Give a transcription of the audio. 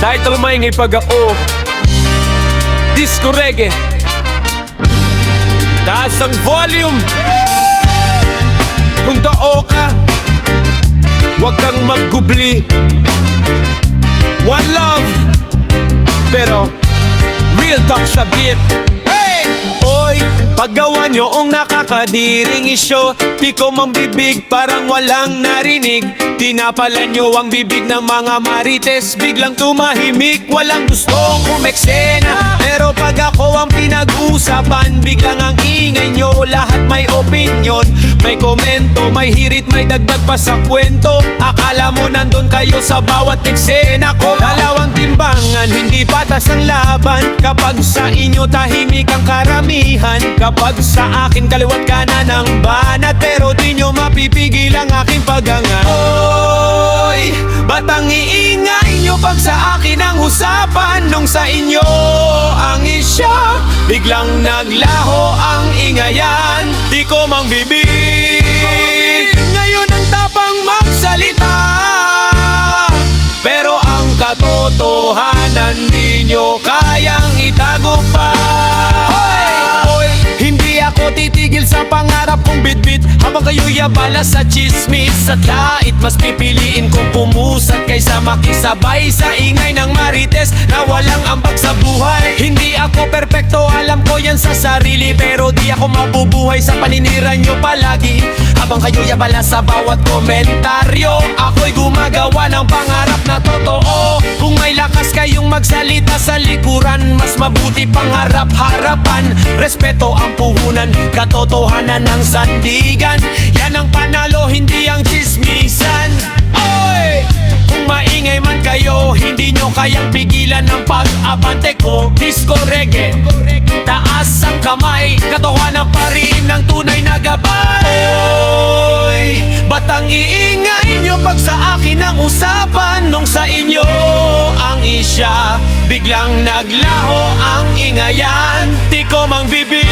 Title maingay pag ako disco reggae. Taas ang volume. Kung tao ka, huwag kang maggubli. One love, pero real talk sa beat. Oy, paggawa nyo ang nakakadiring isyo, di ko mang bibig parang walang narinig. Tinapalan nyo ang bibig ng mga marites, biglang tumahimik, walang gustong umeksena. Pero pag ako ang pinag-usapan, biglang ang ingay nyo, lahat may opinion, may komento, may hirit, may dagdag pa sa kwento. Akala mo nandun kayo sa bawat eksena ko. Dalawang timbangan, hindi patas ang laban. Kapag sa inyo tahimik ang karamihan, kapag sa akin kaliwat kanan ng banat, pero di nyo mapipigil ang aking pagangat. Oy, ba't ang iingay nyo pag sa akin ang usapan? Nung sa inyo ang isya, biglang naglaho ang ingayan. Di ko mang bibig ngayon ang tapang magsalita, pero ang katotohanan di nyo kayang itago pa. Hoy, hindi ako titigil sa pangarap kong bitbit, habang kayo'y abala sa chismis at lait. Mas pipiliin kong pumusat kaysa makisabay sa ingay ng marites na walang ambag sa buhay. Hindi ako perpekto, alam ko yan sa sarili, pero di ako mabubuhay sa paninira nyo palagi. Habang kayo'y abala sa bawat komentaryo, ako'y gumagawa ng pangarap na totoo. Kung may lakas kayong magsalita sa likuran, mas mabuti pang harap-harapan. Respeto ang puhunan, katotohanan ng sandigan. Yan ang panalo, hindi ang chismisan. Oy! Kung maingay man kayo, hindi nyo kayang pigilan ng pag-abante ko. Disco reggae, taas ang kamay, katotohanan pa rin ng tunay na gabay. Oy! Ba't ang iingay nyo pag sa akin ang usapan? Nung sa inyo ang isya, biglang naglaho ang ingayan. Di ko mang bibig